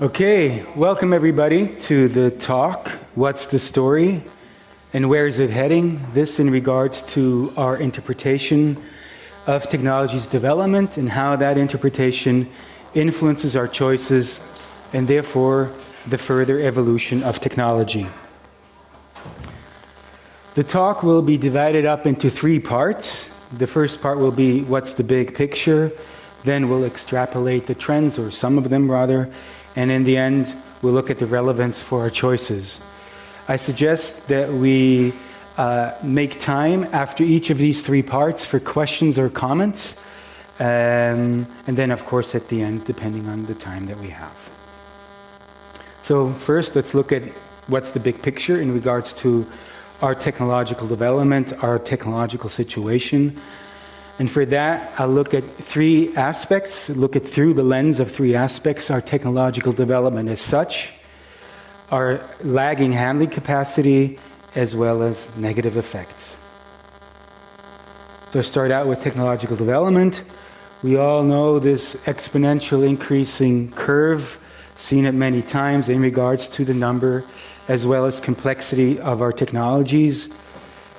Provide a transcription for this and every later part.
Okay, welcome everybody to the talk, What's the Story and Where is it Heading? This in regards to our interpretation of technology's development and how that interpretation influences our choices and therefore the further evolution of technology. The talk will be divided up into three parts. The first part will be what's the big picture, then we'll extrapolate the trends, or some of them rather, and in the end, we'll look at the relevance for our choices. I suggest that we make time after each of these three parts for questions or comments, and then, of course, at the end, depending on the time that we have. So first, let's look at what's the big picture in regards to our technological development, our technological situation. And for that, I'll look at three aspects, look at through the lens of three aspects: our technological development as such, our lagging handling capacity, as well as negative effects. So I start out with technological development. We all know this exponential increasing curve, seen it many times in regards to the number as well as complexity of our technologies,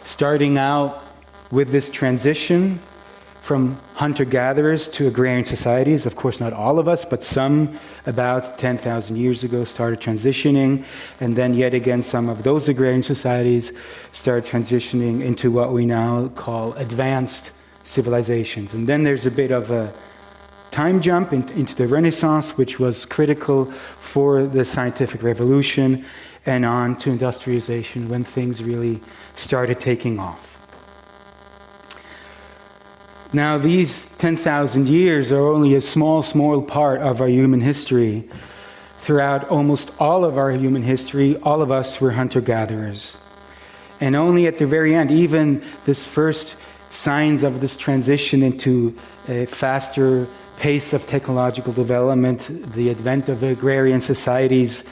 starting out with this transition from hunter-gatherers to agrarian societies. Of course, not all of us, but some about 10,000 years ago started transitioning, and then yet again some of those agrarian societies started transitioning into what we now call advanced civilizations. And then there's a bit of a time jump into the Renaissance, which was critical for the scientific revolution, and on to industrialization when things really started taking off. Now, these 10,000 years are only a small part of our human history. Throughout almost all of our human history, all of us were hunter-gatherers. And only at the very end, even this first signs of this transition into a faster pace of technological development, the advent of agrarian societies,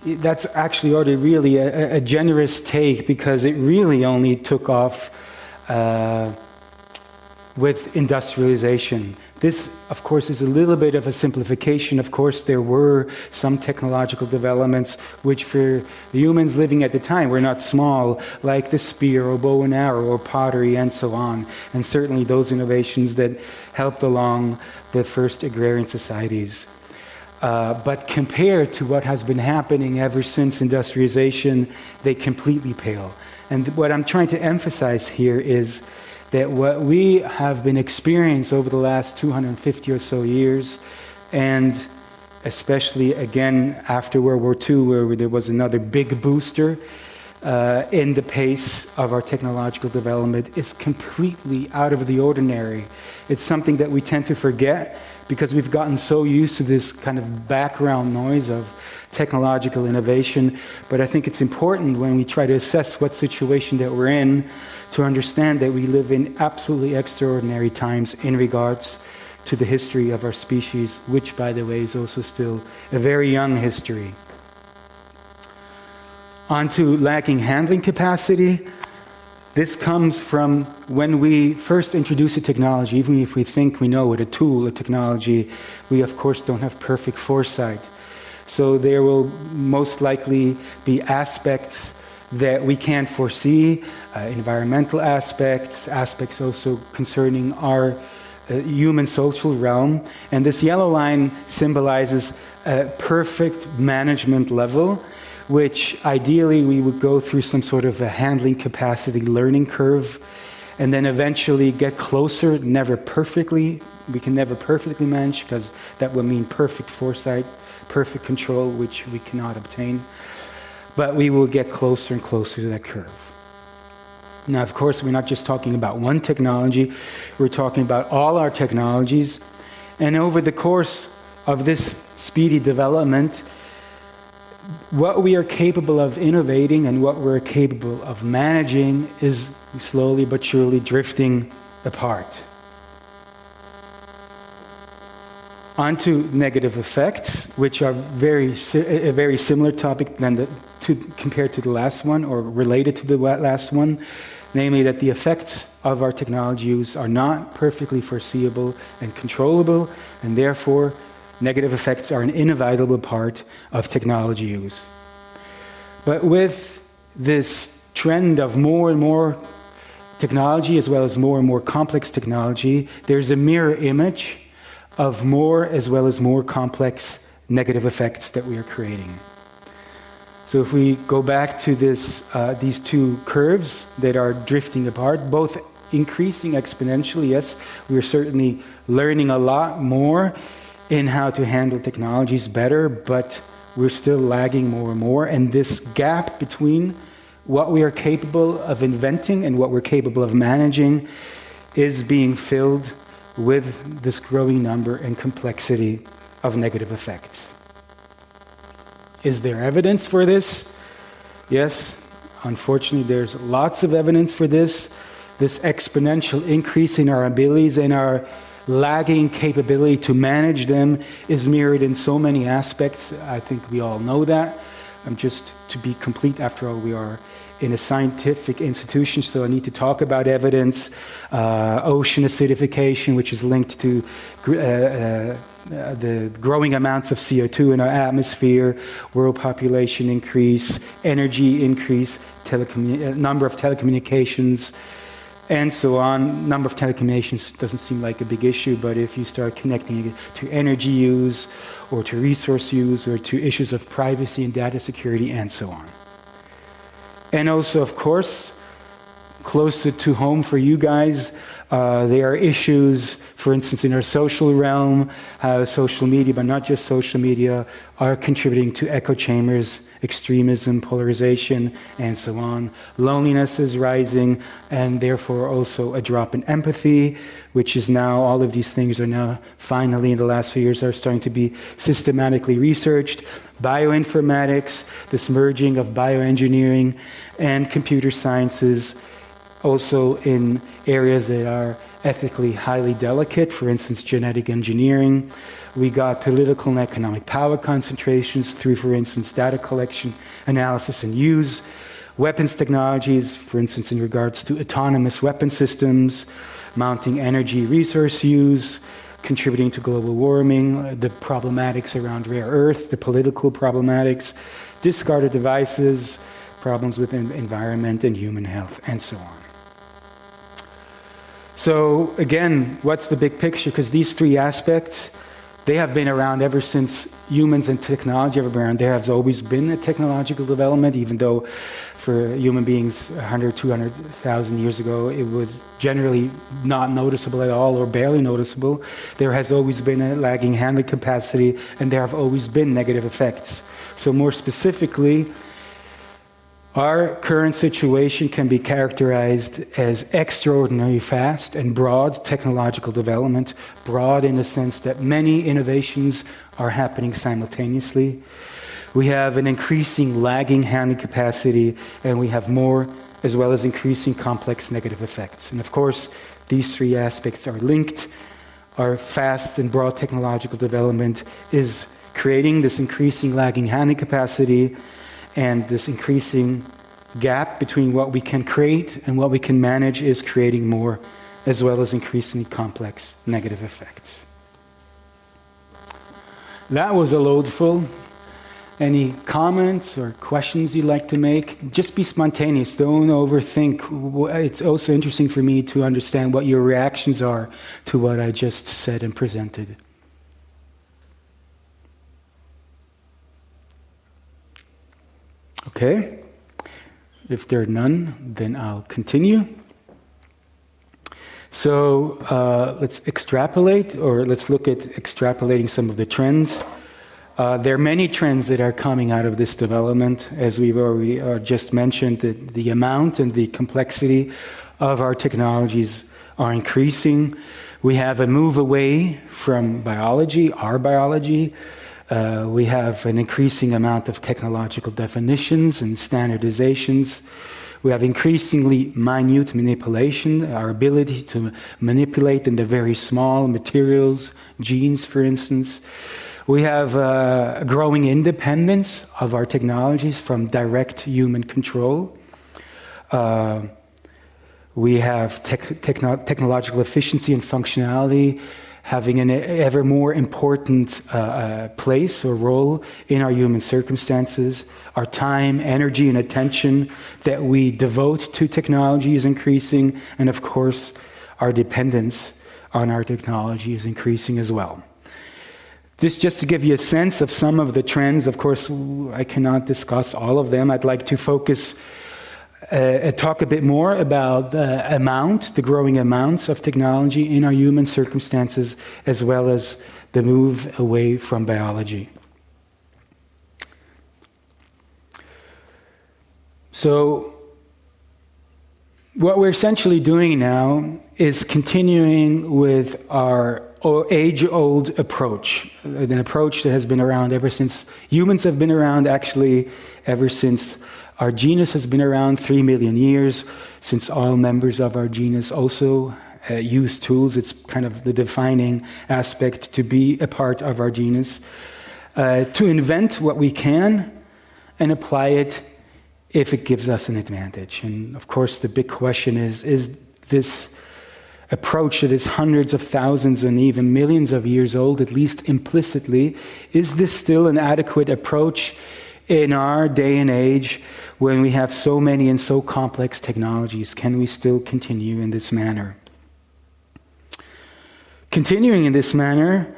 that's actually already really a generous take, because it really only took off with industrialization. This, of course, is a little bit of a simplification. Of course, there were some technological developments which for the humans living at the time were not small, like the spear or bow and arrow or pottery and so on. And certainly those innovations that helped along the first agrarian societies. But compared to what has been happening ever since industrialization, they completely pale. And what I'm trying to emphasize here is that what we have been experiencing over the last 250 or so years, and especially again after World War II, where there was another big booster in the pace of our technological development, is completely out of the ordinary. It's something that we tend to forget because we've gotten so used to this kind of background noise of technological innovation. But I think it's important when we try to assess what situation that we're in to understand that we live in absolutely extraordinary times in regards to the history of our species, which, by the way, is also still a very young history. On to lacking handling capacity. This comes from when we first introduce a technology. Even if we think we know it, a tool, a technology, we of course don't have perfect foresight. So there will most likely be aspects that we can't foresee, environmental aspects also concerning our human social realm. And this yellow line symbolizes a perfect management level, which ideally we would go through some sort of a handling capacity learning curve, and then eventually get closer, never perfectly. We can never perfectly manage, because that would mean perfect foresight, perfect control, which we cannot obtain. But we will get closer and closer to that curve. Now, of course, we're not just talking about one technology, we're talking about all our technologies. And over the course of this speedy development, what we are capable of innovating and what we're capable of managing is slowly but surely drifting apart. On to negative effects, which are a very similar topic compared to the last one, or related to the last one, namely that the effects of our technology use are not perfectly foreseeable and controllable, and therefore Negative effects are an inevitable part of technology use. But with this trend of more and more technology, as well as more complex technology, there's a mirror image of more as well as more complex negative effects that we are creating. So if we go back to these two curves that are drifting apart, both increasing exponentially, yes, we are certainly learning a lot more in how to handle technologies better, but we're still lagging more and more. And this gap between what we are capable of inventing and what we're capable of managing is being filled with this growing number and complexity of negative effects. Is there evidence for this? Yes, unfortunately there's lots of evidence for this. This exponential increase in our abilities and our lagging capability to manage them is mirrored in so many aspects. I think we all know that. Just to be complete, after all, we are in a scientific institution, so I need to talk about evidence. Ocean acidification, which is linked to the growing amounts of CO2 in our atmosphere, world population increase, energy increase, number of telecommunications, and so on. Number of telecommunications doesn't seem like a big issue, but if you start connecting it to energy use, or to resource use, or to issues of privacy and data security, and so on. And also, of course, closer to home for you guys, there are issues, for instance, in our social realm, how social media, but not just social media, are contributing to echo chambers, extremism, polarization, and so on. Loneliness is rising, and therefore also a drop in empathy, which is now, all of these things are now finally in the last few years are starting to be systematically researched. Bioinformatics, this merging of bioengineering and computer sciences, also in areas that are ethically highly delicate, for instance, genetic engineering. We got political and economic power concentrations through, for instance, data collection, analysis, and use. Weapons technologies, for instance, in regards to autonomous weapon systems, mounting energy resource use, contributing to global warming, the problematics around rare earth, the political problematics, discarded devices, problems with environment and human health, and so on. So again, what's the big picture? Because these three aspects, they have been around ever since humans and technology have been around. There has always been a technological development, even though for human beings 100, 200,000 years ago, it was generally not noticeable at all or barely noticeable. There has always been a lagging handling capacity, and there have always been negative effects. So more specifically, our current situation can be characterized as extraordinarily fast and broad technological development, broad in the sense that many innovations are happening simultaneously. We have an increasing lagging handling capacity, and we have more as well as increasing complex negative effects. And of course, these three aspects are linked. Our fast and broad technological development is creating this increasing lagging handling capacity, and this increasing gap between what we can create and what we can manage is creating more, as well as increasingly complex negative effects. That was a loadful. Any comments or questions you'd like to make? Just be spontaneous. Don't overthink. It's also interesting for me to understand what your reactions are to what I just said and presented. Okay. If there are none, then I'll continue. So let's extrapolate, or let's look at extrapolating some of the trends. There are many trends that are coming out of this development. As we've already just mentioned, the amount and the complexity of our technologies are increasing. We have a move away from biology, our biology. We have an increasing amount of technological definitions and standardizations. We have increasingly minute manipulation, our ability to manipulate in the very small materials, genes, for instance. We have a growing independence of our technologies from direct human control. We have technological efficiency and functionality having an ever more important place or role in our human circumstances. Our time, energy, and attention that we devote to technology is increasing, and of course, our dependence on our technology is increasing as well. This just to give you a sense of some of the trends. Of course, I cannot discuss all of them. I'd like to focus talk a bit more about the growing amounts of technology in our human circumstances, as well as the move away from biology. So, what we're essentially doing now is continuing with our age-old approach, an approach that has been around ever since humans have been around, actually ever since our genus has been around 3 million years, since all members of our genus also use tools. It's kind of the defining aspect to be a part of our genus. To invent what we can and apply it if it gives us an advantage. And of course, the big question is this approach that is hundreds of thousands and even millions of years old, at least implicitly, is this still an adequate approach in our day and age when we have so many and so complex technologies? Can we still continue in this manner? Continuing in this manner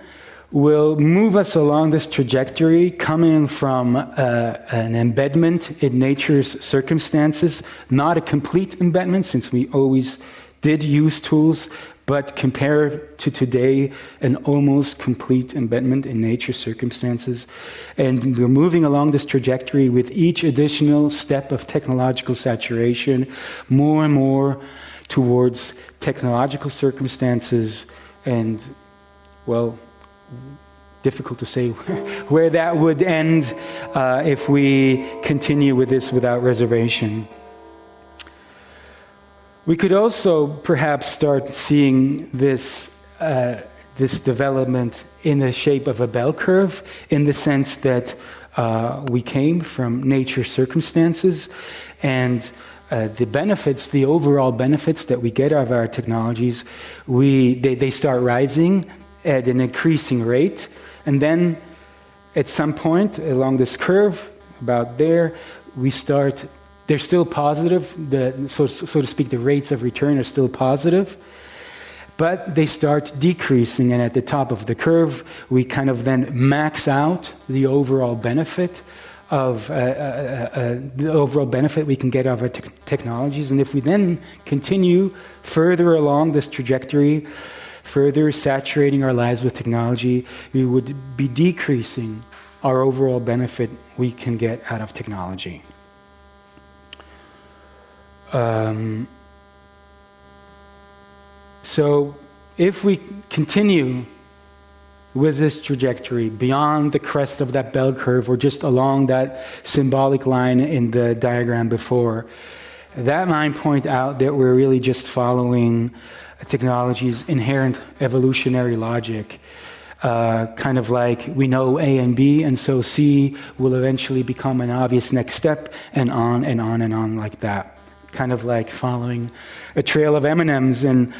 will move us along this trajectory, coming from an embedment in nature's circumstances, not a complete embedment, since we always did use tools, but compared to today, an almost complete embedment in nature's circumstances. And we're moving along this trajectory with each additional step of technological saturation, more and more towards technological circumstances, and, well, difficult to say where that would end if we continue with this without reservation. We could also perhaps start seeing this development in the shape of a bell curve, in the sense that we came from nature's circumstances, and the overall benefits that we get out of our technologies, they start rising at an increasing rate, and then at some point along this curve, about there, they're still positive, so to speak, the rates of return are still positive, but they start decreasing, and at the top of the curve, we kind of then max out the overall benefit we can get out of our technologies. And if we then continue further along this trajectory, further saturating our lives with technology, we would be decreasing our overall benefit we can get out of technology. So if we continue with this trajectory beyond the crest of that bell curve, or just along that symbolic line in the diagram before, that might point out that we're really just following technology's inherent evolutionary logic. Kind of like we know A and B, and so C will eventually become an obvious next step, and on and on and on like that. Kind of like following a trail of M&Ms. And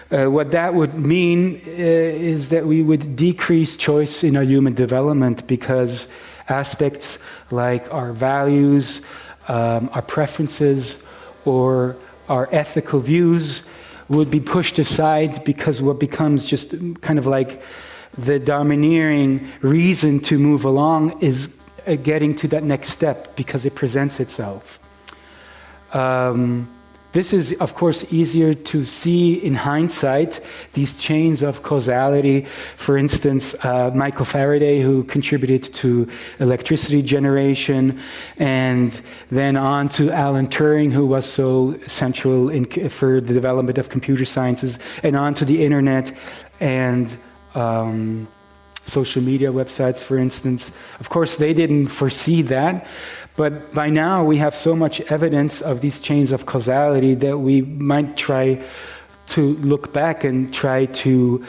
what that would mean is that we would decrease choice in our human development, because aspects like our values, our preferences, or our ethical views would be pushed aside, because what becomes just kind of like the domineering reason to move along is getting to that next step, because it presents itself. This is, of course, easier to see in hindsight, these chains of causality. For instance, Michael Faraday, who contributed to electricity generation, and then on to Alan Turing, who was so central for the development of computer sciences, and on to the internet and social media websites, for instance. Of course, they didn't foresee that. But by now, we have so much evidence of these chains of causality that we might try to look back and try to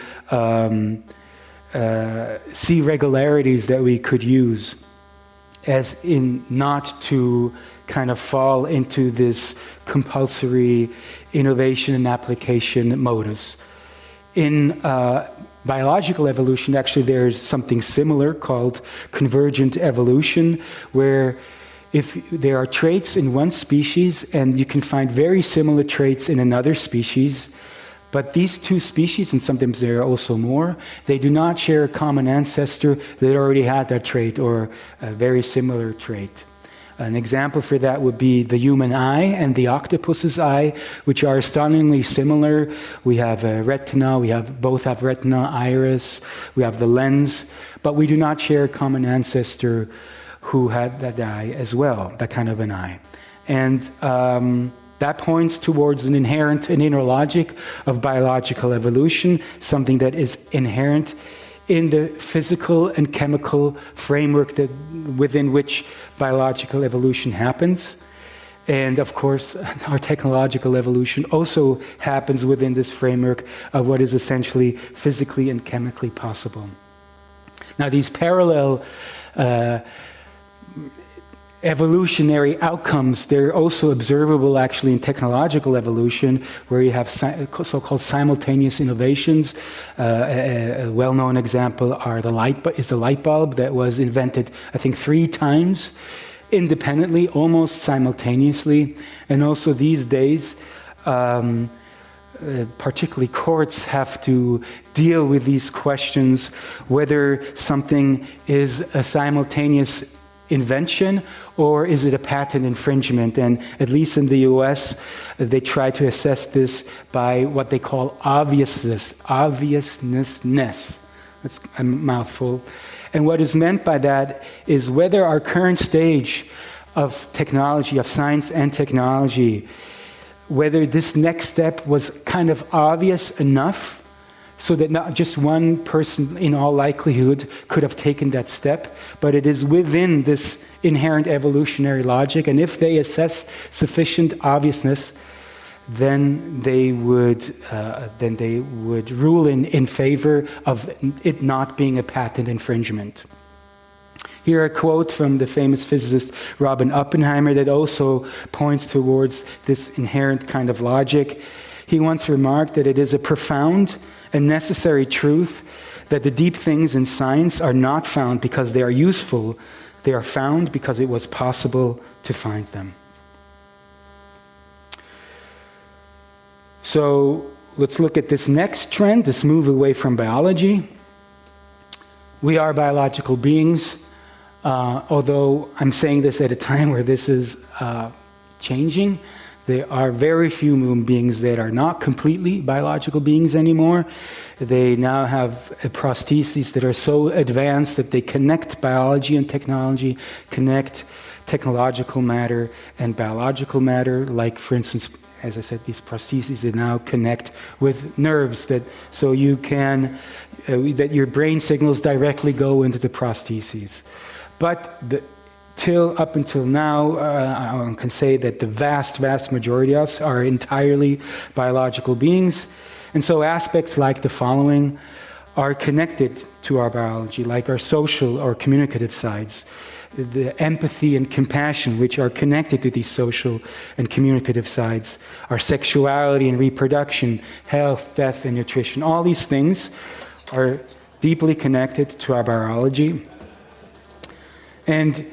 see regularities that we could use, as in not to kind of fall into this compulsory innovation and application modus. In biological evolution, actually, there's something similar called convergent evolution, where if there are traits in one species and you can find very similar traits in another species, but these two species, and sometimes there are also more, they do not share a common ancestor that already had that trait or a very similar trait. An example for that would be the human eye and the octopus's eye, which are stunningly similar. We have a retina, both have retina, iris, we have the lens, but we do not share a common ancestor who had that eye as well, that kind of an eye. And that points towards an inner logic of biological evolution, something that is inherent in the physical and chemical framework within which biological evolution happens. And of course, our technological evolution also happens within this framework of what is essentially physically and chemically possible. Now, these parallel evolutionary outcomes, they're also observable actually in technological evolution, where you have so-called simultaneous innovations. A well-known example is the light bulb that was invented, I think, 3 times independently, almost simultaneously. And also these days, particularly courts have to deal with these questions, whether something is a simultaneous invention or is it a patent infringement. And at least in the US, they try to assess this by what they call obviousness. That's a mouthful. And what is meant by that is whether our current stage of technology, of science and technology, whether this next step was kind of obvious enough so that not just one person in all likelihood could have taken that step, but it is within this inherent evolutionary logic. And if they assess sufficient obviousness, then they would rule in favor of it not being a patent infringement. Here a quote from the famous physicist Robert Oppenheimer that also points towards this inherent kind of logic. He once remarked that it is a profound and necessary truth that the deep things in science are not found because they are useful. They are found because it was possible to find them. So let's look at this next trend, this move away from biology. We are biological beings, although I'm saying this at a time where this is changing. There are very few human beings that are not completely biological beings anymore. They now have prostheses that are so advanced that they connect biology and technology, connect technological matter and biological matter. Like, for instance, as I said, these prostheses that now connect with nerves, that your brain signals directly go into the prostheses. But up until now, I can say that the vast majority of us are entirely biological beings. And so aspects like the following are connected to our biology, like our social or communicative sides, the empathy and compassion, which are connected to these social and communicative sides, our sexuality and reproduction, health, death, and nutrition. All these things are deeply connected to our biology. And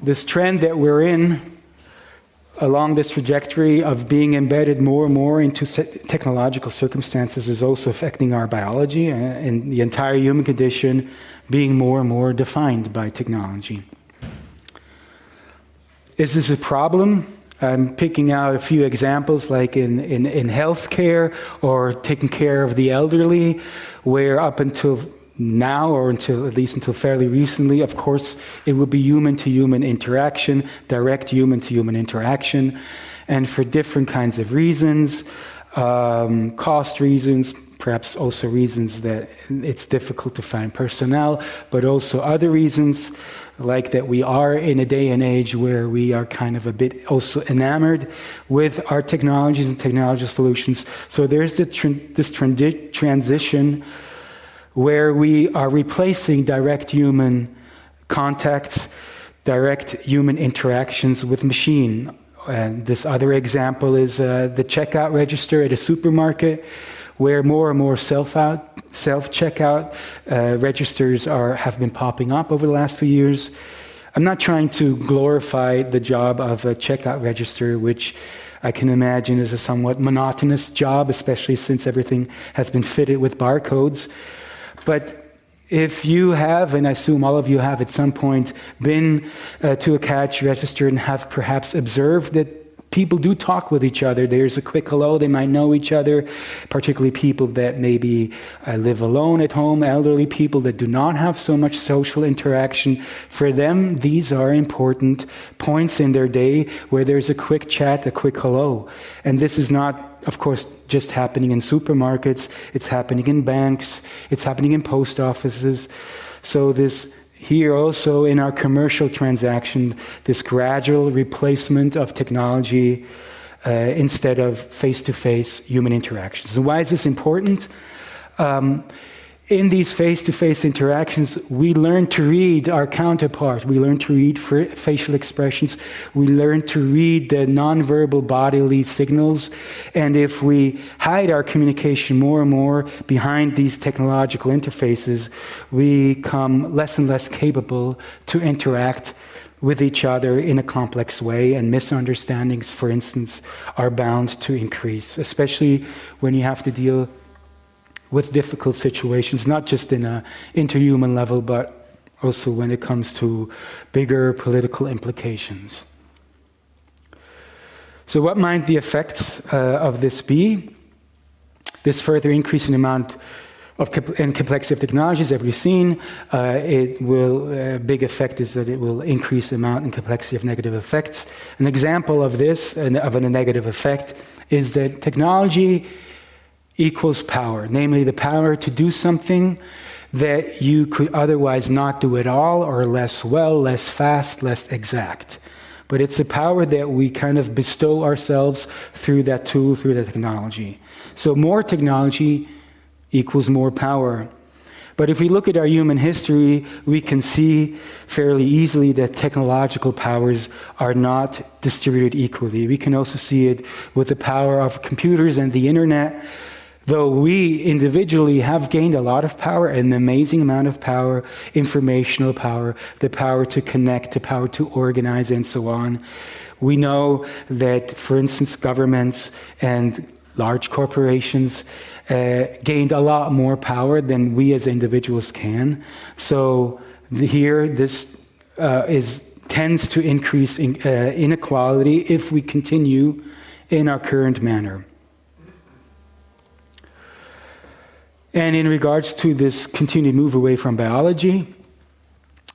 this trend that we're in, along this trajectory of being embedded more and more into technological circumstances, is also affecting our biology and the entire human condition being more and more defined by technology. Is this a problem? I'm picking out a few examples, like in healthcare or taking care of the elderly, where up until now, or at least until fairly recently, of course, it would be human-to-human interaction, direct human-to-human interaction, and for different kinds of reasons, cost reasons, perhaps also reasons that it's difficult to find personnel, but also other reasons, like that we are in a day and age where we are kind of a bit also enamored with our technologies and technology solutions. So there's this transition where we are replacing direct human contacts, direct human interactions with machine. And this other example is the checkout register at a supermarket, where more and more self-checkout registers have been popping up over the last few years. I'm not trying to glorify the job of a checkout register, which I can imagine is a somewhat monotonous job, especially since everything has been fitted with barcodes. But if you have, and I assume all of you have at some point, been to a cash register and have perhaps observed that people do talk with each other. There's a quick hello. They might know each other, particularly people that maybe live alone at home, elderly people that do not have so much social interaction. For them, these are important points in their day where there's a quick chat, a quick hello. And this is not, of course, just happening in supermarkets. It's happening in banks. It's happening in post offices. So this here also in our commercial transaction, this gradual replacement of technology instead of face-to-face human interactions. And why is this important? In these face-to-face interactions, we learn to read our counterpart. We learn to read facial expressions. We learn to read the nonverbal bodily signals. And if we hide our communication more and more behind these technological interfaces, we become less and less capable to interact with each other in a complex way, and misunderstandings, for instance, are bound to increase, especially when you have to deal with difficult situations, not just in an interhuman level, but also when it comes to bigger political implications. So what might the effects of this be? This further increase in amount and complexity of technologies, as we've seen, big effect is that it will increase the amount and complexity of negative effects. An example of this, of a negative effect, is that technology equals power, namely the power to do something that you could otherwise not do at all, or less well, less fast, less exact. But it's a power that we kind of bestow ourselves through that tool, through the technology. So more technology equals more power. But if we look at our human history, we can see fairly easily that technological powers are not distributed equally. We can also see it with the power of computers and the internet. Though we individually have gained a lot of power, an amazing amount of power, informational power, the power to connect, the power to organize, and so on, we know that, for instance, governments and large corporations gained a lot more power than we as individuals can. So here, this tends to increase inequality if we continue in our current manner. And in regards to this continued move away from biology,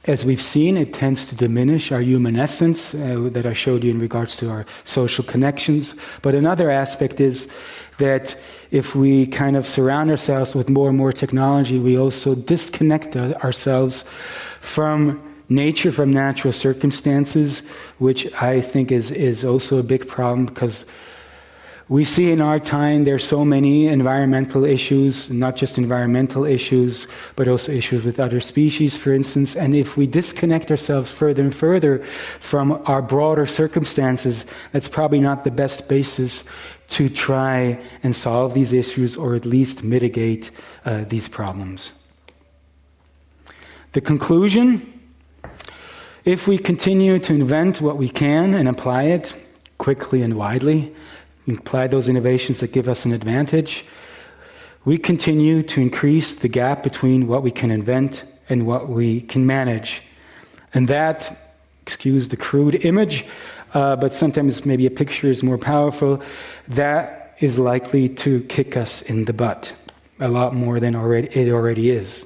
as we've seen, it tends to diminish our human essence that I showed you in regards to our social connections. But another aspect is that if we kind of surround ourselves with more and more technology, we also disconnect ourselves from nature, from natural circumstances, which I think is also a big problem, because we see in our time there are so many environmental issues, not just environmental issues, but also issues with other species, for instance. And if we disconnect ourselves further and further from our broader circumstances, that's probably not the best basis to try and solve these issues, or at least mitigate these problems. The conclusion: if we continue to invent what we can and apply it quickly and widely, apply those innovations that give us an advantage, we continue to increase the gap between what we can invent and what we can manage. And that, excuse the crude image, but sometimes maybe a picture is more powerful, that is likely to kick us in the butt a lot more than it already is.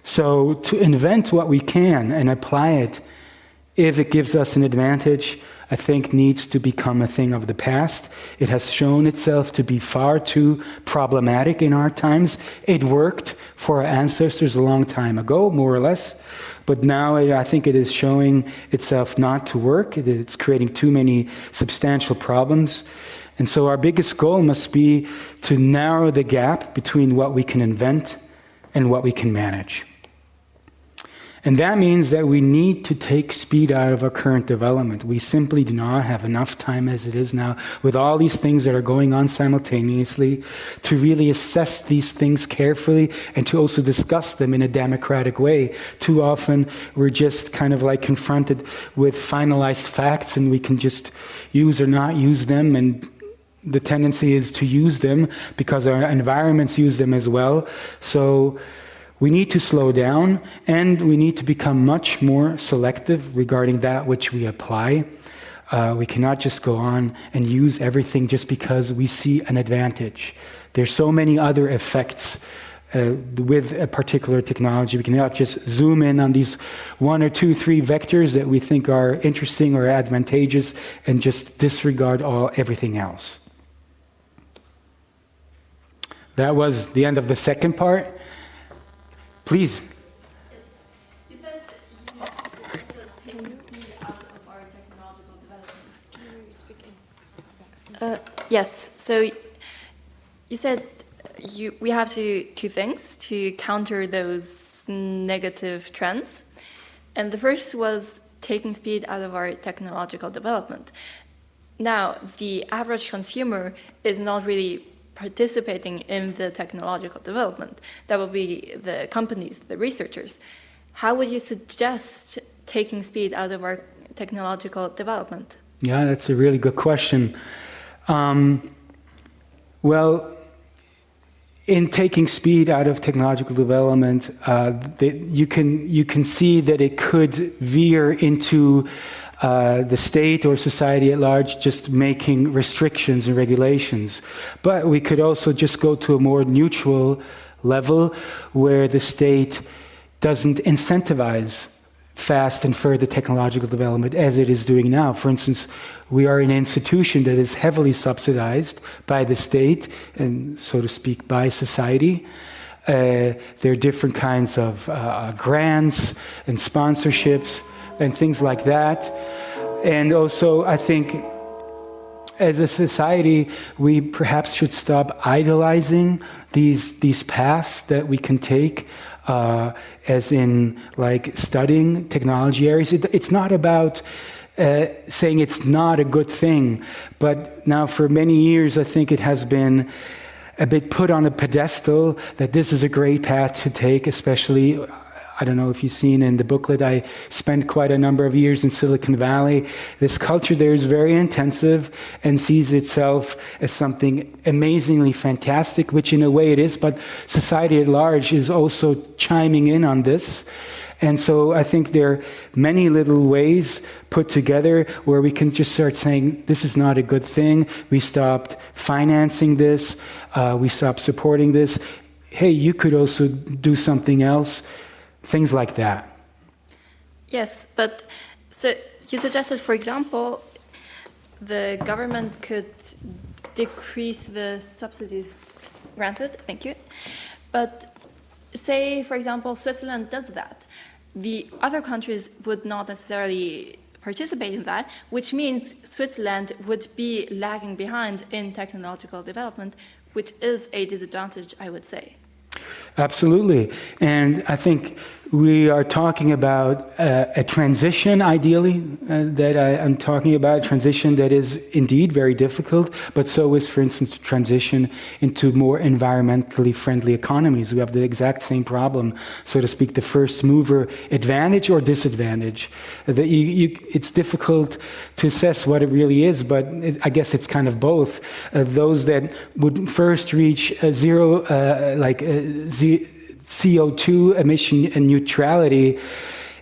So to invent what we can and apply it, if it gives us an advantage, I think needs to become a thing of the past. It has shown itself to be far too problematic in our times. It worked for our ancestors a long time ago, more or less, but now I think it is showing itself not to work. It's creating too many substantial problems. And so our biggest goal must be to narrow the gap between what we can invent and what we can manage. And that means that we need to take speed out of our current development. We simply do not have enough time as it is now, with all these things that are going on simultaneously, to really assess these things carefully and to also discuss them in a democratic way. Too often we're just kind of like confronted with finalized facts and we can just use or not use them, and the tendency is to use them because our environments use them as well. So we need to slow down, and we need to become much more selective regarding that which we apply. We cannot just go on and use everything just because we see an advantage. There's so many other effects with a particular technology. We cannot just zoom in on these 1 or 2, 3 vectors that we think are interesting or advantageous and just disregard everything else. That was the end of the second part. Please. Yes. You said you take speed out of our technological development. Yes. So you said we have to two things to counter those negative trends, and the first was taking speed out of our technological development. Now, the average consumer is not really participating in the technological development. That will be the companies, the researchers. How would you suggest taking speed out of our technological development? Yeah, that's a really good question. Well, in taking speed out of technological development, you can see that it could veer into the state or society at large just making restrictions and regulations. But we could also just go to a more neutral level where the state doesn't incentivize fast and further technological development as it is doing now. For instance, we are an institution that is heavily subsidized by the state and, so to speak, by society. There are different kinds of grants and sponsorships and things like that. And also, I think, as a society, we perhaps should stop idolizing these paths that we can take, as in, like, studying technology areas. It's not about saying it's not a good thing, but now for many years, I think it has been a bit put on a pedestal that this is a great path to take, especially, I don't know if you've seen in the booklet, I spent quite a number of years in Silicon Valley. This culture there is very intensive and sees itself as something amazingly fantastic, which in a way it is, but society at large is also chiming in on this. And so I think there are many little ways put together where we can just start saying, this is not a good thing. We stopped financing this. We stopped supporting this. Hey, you could also do something else. Things like that. Yes, but so you suggested, for example, the government could decrease the subsidies granted. Thank you. But say, for example, Switzerland does that. The other countries would not necessarily participate in that, which means Switzerland would be lagging behind in technological development, which is a disadvantage, I would say. Absolutely. And I think we are talking about a transition, ideally, that I'm talking about, a transition that is indeed very difficult, but so is, for instance, transition into more environmentally friendly economies. We have the exact same problem, so to speak, the first mover advantage or disadvantage. That it's difficult to assess what it really is, but I guess it's kind of both. Those that would first reach zero, CO2 emission and neutrality,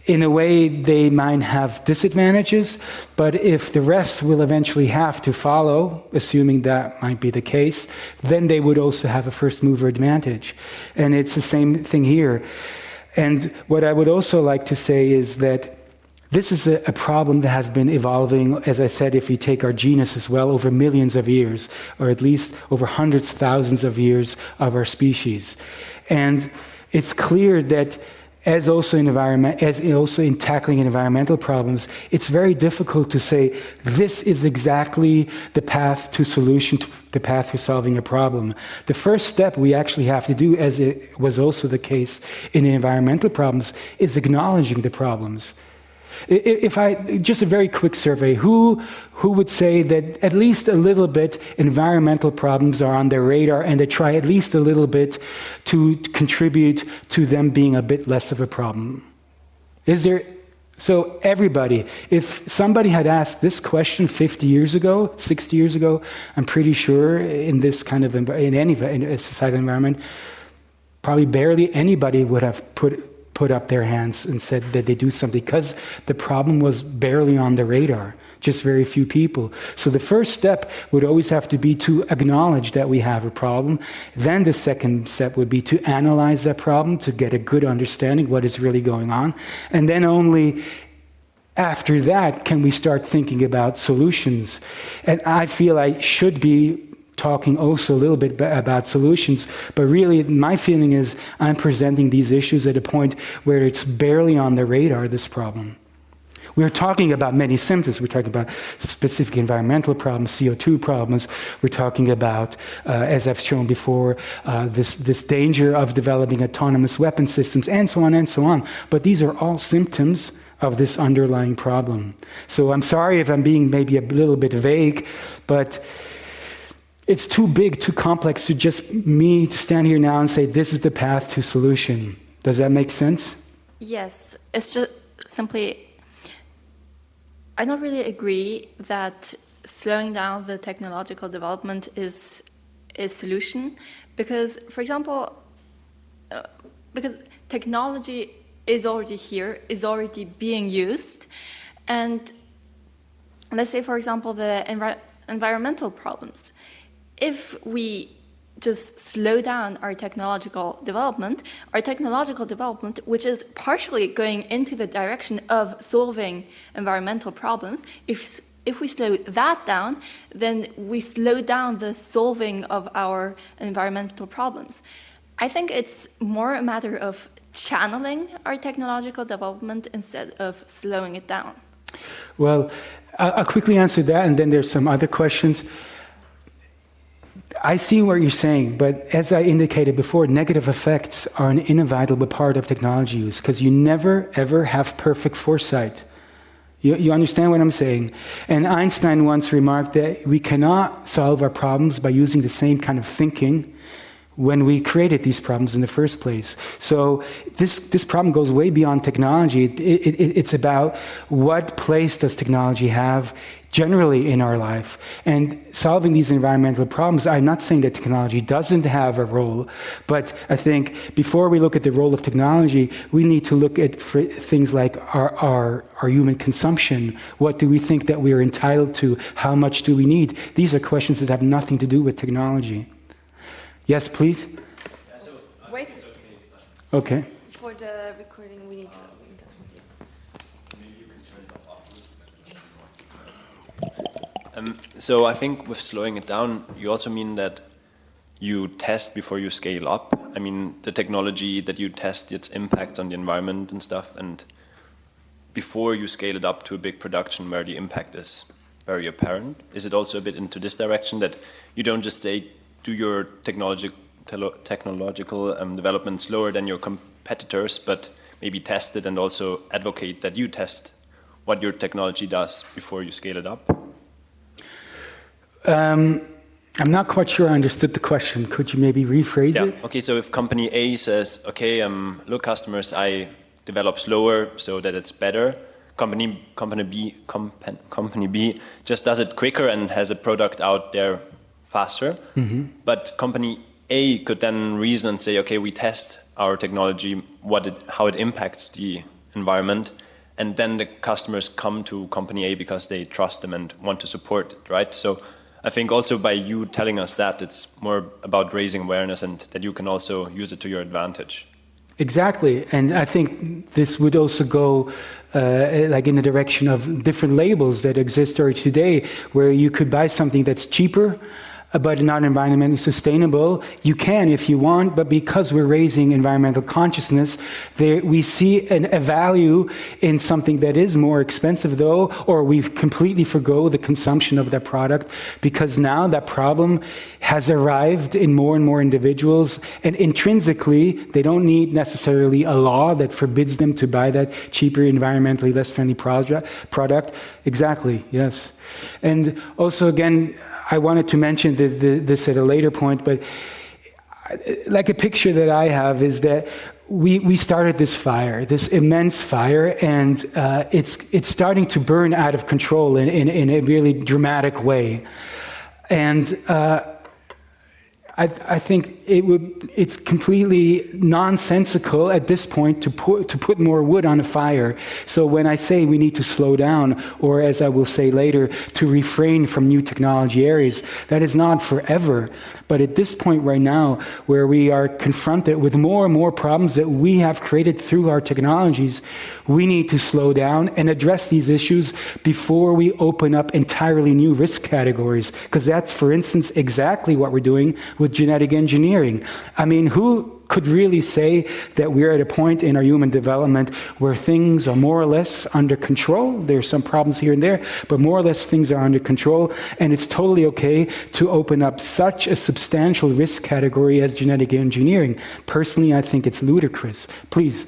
in a way they might have disadvantages, but if the rest will eventually have to follow, assuming that might be the case, then they would also have a first mover advantage. And it's the same thing here. And what I would also like to say is that this is a problem that has been evolving, as I said, if we take our genus as well, over millions of years, or at least over hundreds, thousands of years of our species. And it's clear that as also in tackling environmental problems, it's very difficult to say this is exactly the path to solution, the path to solving a problem. The first step we actually have to do, as it was also the case in environmental problems, is acknowledging the problems. Just a very quick survey, who would say that at least a little bit environmental problems are on their radar and they try at least a little bit to contribute to them being a bit less of a problem? So everybody, if somebody had asked this question 50 years ago, 60 years ago, I'm pretty sure in this kind of, in a societal environment, probably barely anybody would have put up their hands and said that they do something, because the problem was barely on the radar, just very few people. So the first step would always have to be to acknowledge that we have a problem. Then the second step would be to analyze that problem, to get a good understanding what is really going on. And then only after that can we start thinking about solutions. And I feel I should be talking also a little bit about solutions, but really my feeling is I'm presenting these issues at a point where it's barely on the radar, this problem. We're talking about many symptoms. We're talking about specific environmental problems, CO2 problems. We're talking about, as I've shown before, this danger of developing autonomous weapon systems, and so on and so on. But these are all symptoms of this underlying problem. So I'm sorry if I'm being maybe a little bit vague, but it's too big, too complex to just me to stand here now and say this is the path to solution. Does that make sense? Yes, it's just simply, I don't really agree that slowing down the technological development is a solution, because, for example, because technology is already here, is already being used, and let's say, for example, the environmental problems. If we just slow down our technological development, which is partially going into the direction of solving environmental problems, if we slow that down, then we slow down the solving of our environmental problems. I think it's more a matter of channeling our technological development instead of slowing it down. Well, I'll quickly answer that, and then there's some other questions. I see what you're saying, but as I indicated before, negative effects are an inevitable part of technology use, because you never, ever have perfect foresight. You understand what I'm saying? And Einstein once remarked that we cannot solve our problems by using the same kind of thinking when we created these problems in the first place. So this problem goes way beyond technology. It's about what place does technology have generally in our life. And solving these environmental problems, I'm not saying that technology doesn't have a role, but I think before we look at the role of technology, we need to look at things like our human consumption. What do we think that we are entitled to? How much do we need? These are questions that have nothing to do with technology. Yes, please? Wait. Okay. For the recording, we need to... So I think with slowing it down, you also mean that you test before you scale up. I mean, the technology that you test, its impacts on the environment and stuff, and before you scale it up to a big production where the impact is very apparent. Is it also a bit into this direction, that you don't just say, do your technological development slower than your competitors, but maybe test it and also advocate that you test what your technology does before you scale it up? I'm not quite sure I understood the question. Could you maybe rephrase it? Okay, so if company A says, okay, look, customers, I develop slower so that it's better. Company B just does it quicker and has a product out there faster. Mm-hmm. But company A could then reason and say, okay, we test our technology, how it impacts the environment, and then the customers come to company A because they trust them and want to support it, right? So I think also by you telling us that, it's more about raising awareness and that you can also use it to your advantage. Exactly, and I think this would also go like in the direction of different labels that exist already today, where you could buy something that's cheaper, but not environmentally sustainable. You can if you want, but because we're raising environmental consciousness, we see a value in something that is more expensive though, or we completely forgo the consumption of that product because now that problem has arrived in more and more individuals, and intrinsically they don't need necessarily a law that forbids them to buy that cheaper, environmentally less friendly product. Exactly, yes. And also again, I wanted to mention this at a later point, but like a picture that I have is that we started this fire, this immense fire, and it's starting to burn out of control in a really dramatic way. And I think it's completely nonsensical at this point to put more wood on a fire. So when I say we need to slow down, or as I will say later, to refrain from new technology areas, that is not forever. But at this point right now, where we are confronted with more and more problems that we have created through our technologies, we need to slow down and address these issues before we open up entirely new risk categories. Because that's, for instance, exactly what we're doing with genetic engineering. I mean, who could really say that we're at a point in our human development where things are more or less under control? There are some problems here and there, but more or less things are under control, and it's totally okay to open up such a substantial risk category as genetic engineering. Personally, I think it's ludicrous. Please.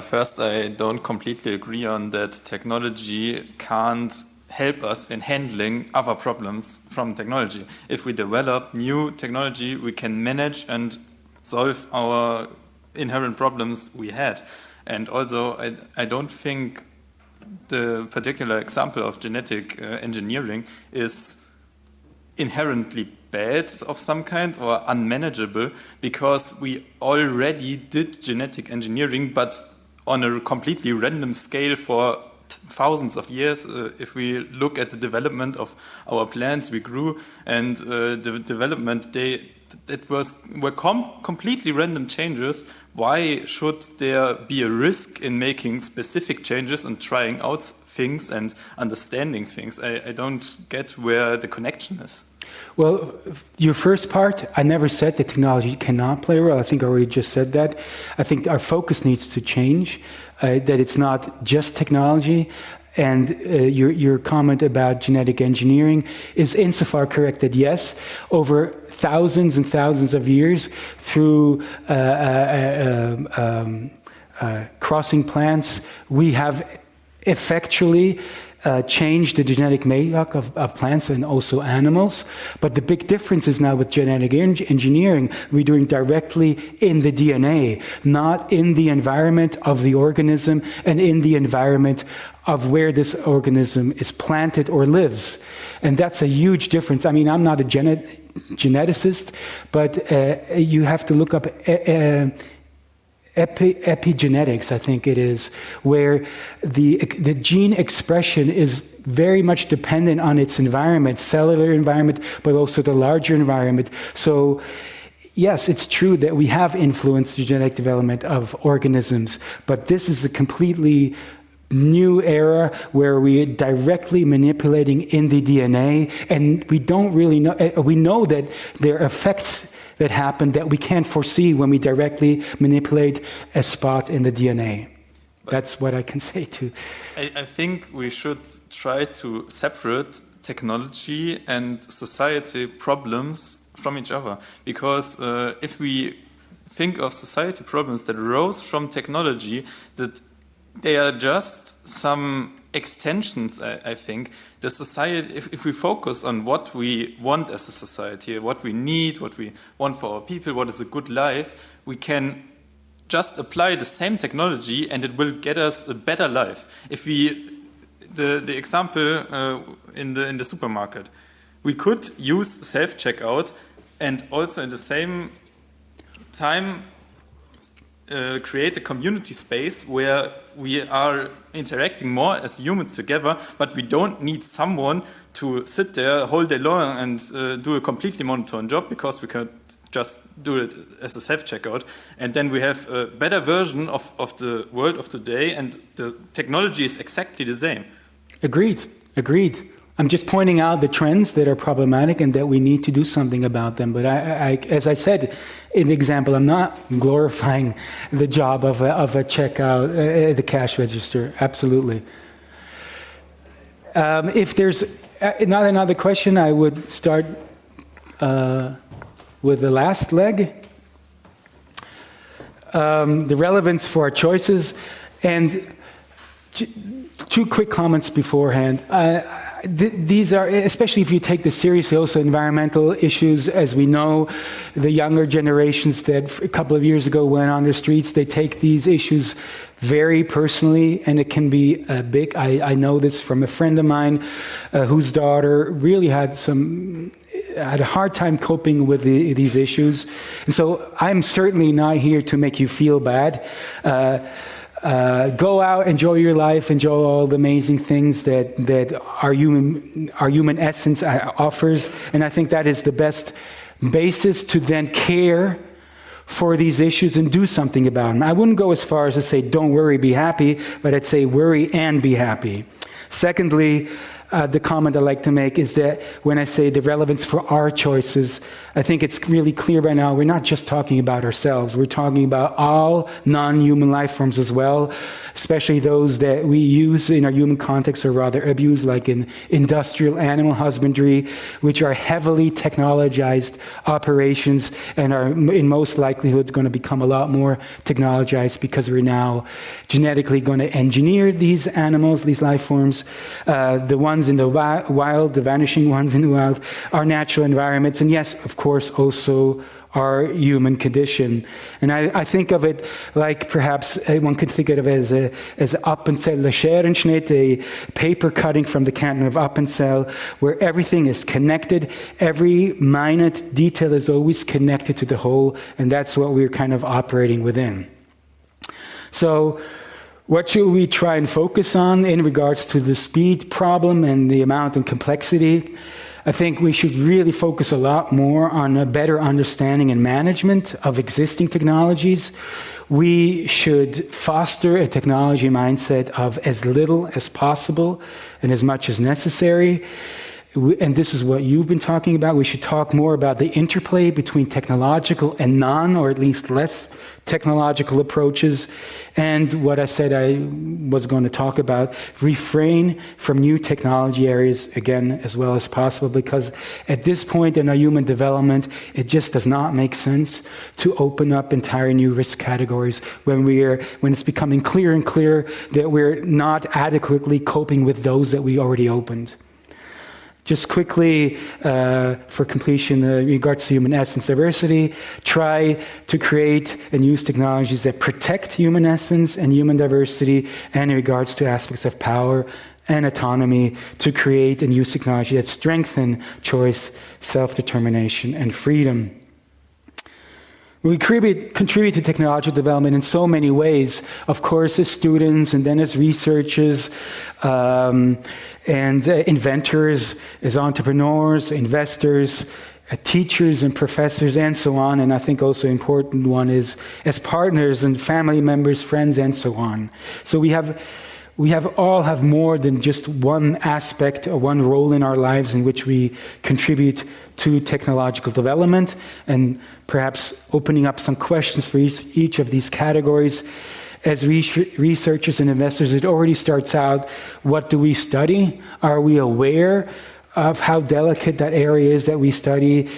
First, I don't completely agree on that technology can't help us in handling other problems from technology. If we develop new technology, we can manage and solve our inherent problems we had. And also, I don't think the particular example of genetic engineering is inherently bad of some kind or unmanageable, because we already did genetic engineering, but on a completely random scale for thousands of years. If we look at the development of our plants we grew, and the development, were completely random changes. Why should there be a risk in making specific changes and trying out things and understanding things? I don't get where the connection is. Well, your first part, I never said that technology cannot play a role. I think I already just said that. I think our focus needs to change, that it's not just technology. And your comment about genetic engineering is insofar correct that yes, over thousands and thousands of years through crossing plants, we have effectually changed the genetic makeup of plants and also animals. But the big difference is now with genetic engineering, we're doing directly in the DNA, not in the environment of the organism and in the environment of where this organism is planted or lives. And that's a huge difference. I mean, I'm not a geneticist, but you have to look up epigenetics, I think it is, where the gene expression is very much dependent on its environment, cellular environment, but also the larger environment. So yes, it's true that we have influenced the genetic development of organisms, but this is a completely new era where we're directly manipulating in the DNA, and we don't really know. We know that there are effects that happen that we can't foresee when we directly manipulate a spot in the DNA. That's what I can say to. I think we should try to separate technology and society problems from each other, because if we think of society problems that arose from technology, that they are just some extensions, I think. The society, if we focus on what we want as a society, what we need, what we want for our people, what is a good life, we can just apply the same technology and it will get us a better life. If we, the example in the supermarket, we could use self-checkout and also in the same time create a community space where we are interacting more as humans together, but we don't need someone to sit there whole day long and do a completely monotone job because we can just do it as a self-checkout. And then we have a better version of the world of today, and the technology is exactly the same. Agreed. I'm just pointing out the trends that are problematic and that we need to do something about them. But I as I said in the example, I'm not glorifying the job of a checkout, the cash register. Absolutely. If there's not another question, I would start with the last leg. The relevance for our choices. And two quick comments beforehand. These are, especially if you take this seriously, also environmental issues. As we know, the younger generations that a couple of years ago went on the streets, they take these issues very personally, and it can be big. I know this from a friend of mine whose daughter really had a hard time coping with these issues. And so I'm certainly not here to make you feel bad. Go out, enjoy your life, enjoy all the amazing things that our human essence offers, and I think that is the best basis to then care for these issues and do something about them. I wouldn't go as far as to say, don't worry, be happy, but I'd say worry and be happy. Secondly, the comment I like to make is that when I say the relevance for our choices, I think it's really clear by now we're not just talking about ourselves. We're talking about all non-human life forms as well, especially those that we use in our human context or rather abuse, like in industrial animal husbandry, which are heavily technologized operations and are in most likelihood going to become a lot more technologized because we're now genetically going to engineer these animals, these life forms. The ones in the wild, the vanishing ones in the wild, our natural environments, and yes, of course, also our human condition. And I think of it like perhaps one could think of it as Appenzeller Scherenschnitt, a paper cutting from the canton of Appenzell, where everything is connected. Every minute detail is always connected to the whole, and that's what we're kind of operating within. So, what should we try and focus on in regards to the speed problem and the amount and complexity? I think we should really focus a lot more on a better understanding and management of existing technologies. We should foster a technology mindset of as little as possible and as much as necessary. And this is what you've been talking about. We should talk more about the interplay between technological and non, or at least less technological approaches. And what I said I was going to talk about, refrain from new technology areas, again, as well as possible, because at this point in our human development, it just does not make sense to open up entire new risk categories when it's becoming clearer and clearer that we're not adequately coping with those that we already opened. Just quickly, for completion, in regards to human essence diversity, try to create and use technologies that protect human essence and human diversity, and in regards to aspects of power and autonomy, to create and use technology that strengthen choice, self-determination, and freedom. We contribute to technological development in so many ways, of course, as students and then as researchers and inventors, as entrepreneurs, investors, teachers and professors, and so on. And I think also an important one is as partners and family members, friends, and so on. So we all have more than just one aspect or one role in our lives in which we contribute to technological development, and perhaps opening up some questions for each of these categories. As researchers and investors, it already starts out, what do we study? Are we aware of how delicate that area is that we study?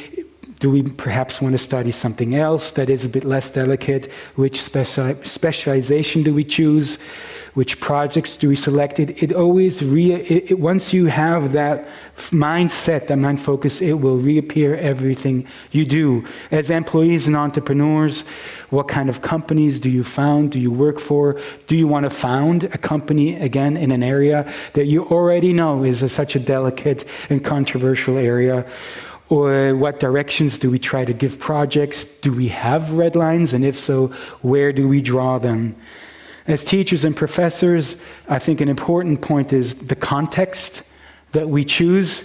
Do we perhaps want to study something else that is a bit less delicate? Which specialization do we choose? Which projects do we select? Once you have that mindset, that mind focus, it will reappear everything you do. As employees and entrepreneurs, what kind of companies do you found? Do you work for? Do you want to found a company, again, in an area that you already know is such a delicate and controversial area? Or what directions do we try to give projects? Do we have red lines? And if so, where do we draw them? As teachers and professors, I think an important point is the context that we choose.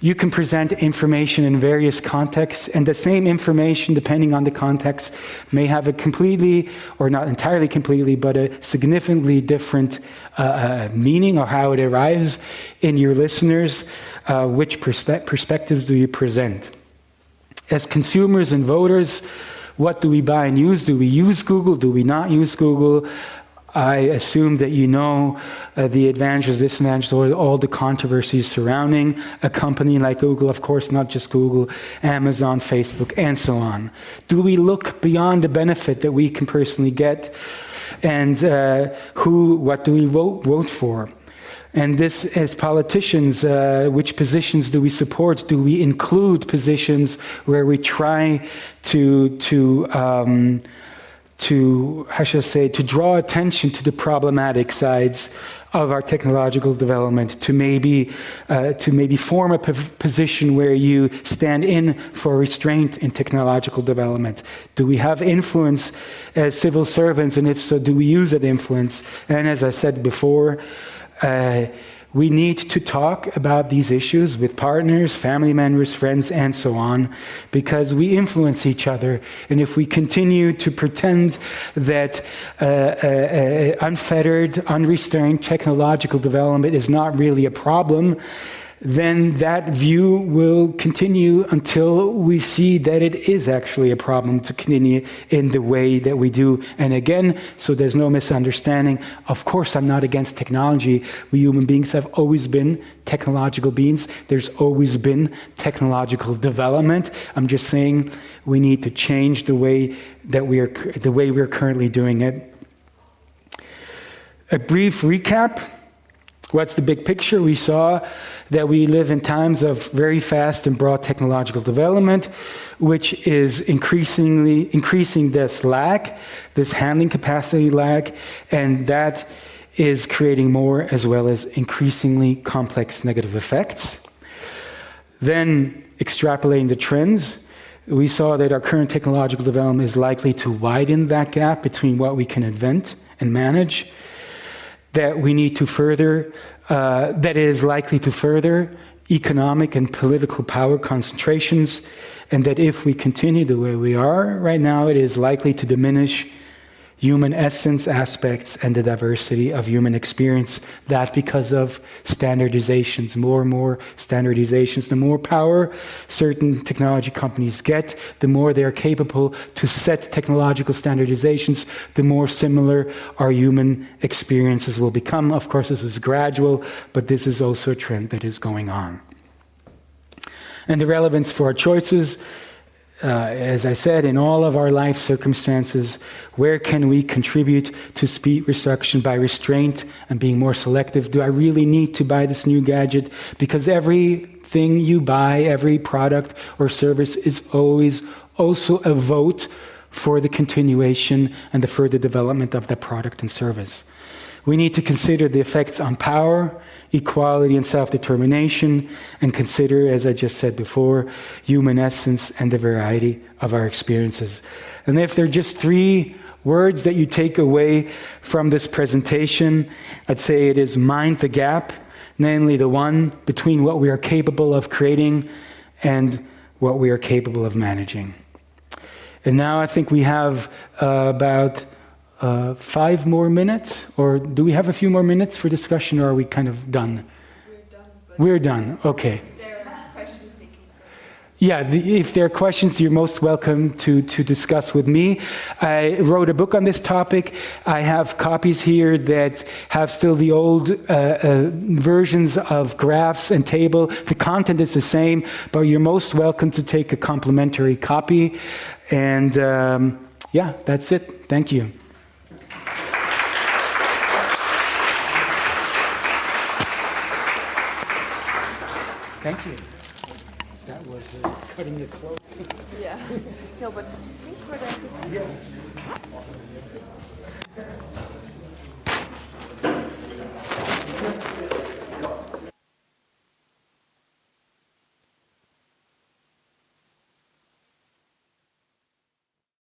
You can present information in various contexts, and the same information, depending on the context, may have a completely, or not entirely completely, but a significantly different meaning, or how it arrives in your listeners. Which perspectives do you present? As consumers and voters, what do we buy and use? Do we use Google? Do we not use Google? I assume that you know the advantages, disadvantages, or all the controversies surrounding a company like Google, of course, not just Google, Amazon, Facebook, and so on. Do we look beyond the benefit that we can personally get? And what do we vote for? And this, as politicians, which positions do we support? Do we include positions where we try to draw attention to the problematic sides of our technological development, to maybe form a position where you stand in for restraint in technological development? Do we have influence as civil servants, and if so, do we use that influence? And as I said before, we need to talk about these issues with partners, family members, friends, and so on, because we influence each other. And if we continue to pretend that unfettered, unrestrained technological development is not really a problem, then that view will continue until we see that it is actually a problem to continue in the way that we do. And again, so there's no misunderstanding, of course I'm not against technology. We human beings have always been technological beings. There's always been technological development. I'm just saying we need to change the way we're currently doing it. A brief recap. What's the big picture? We saw that we live in times of very fast and broad technological development, which is increasing this lag, this handling capacity lag, and that is creating more as well as increasingly complex negative effects. Then, extrapolating the trends, we saw that our current technological development is likely to widen that gap between what we can invent and manage, that we need to further, that is likely to further economic and political power concentrations, and that if we continue the way we are right now, it is likely to diminish human essence aspects and the diversity of human experience. That because of standardizations, more and more standardizations. The more power certain technology companies get, the more they are capable to set technological standardizations, the more similar our human experiences will become. Of course, this is gradual, but this is also a trend that is going on. And the relevance for our choices, as I said, in all of our life circumstances, where can we contribute to speed reduction by restraint and being more selective? Do I really need to buy this new gadget? Because everything you buy, every product or service is always also a vote for the continuation and the further development of that product and service. We need to consider the effects on power, equality, and self-determination, and consider, as I just said before, human essence and the variety of our experiences. And if there are just 3 words that you take away from this presentation, I'd say it is mind the gap, namely the one between what we are capable of creating and what we are capable of managing. And now I think we have about 5 more minutes, or do we have a few more minutes for discussion, or are we kind of done? We're done. Okay. If there are questions, they can say. Yeah, if there are questions, you're most welcome to discuss with me. I wrote a book on this topic. I have copies here that have still the old versions of graphs and table. The content is the same, but you're most welcome to take a complimentary copy. And yeah, that's it. Thank you. Thank you. That was cutting it close. Yeah. No, but think for that. Yeah.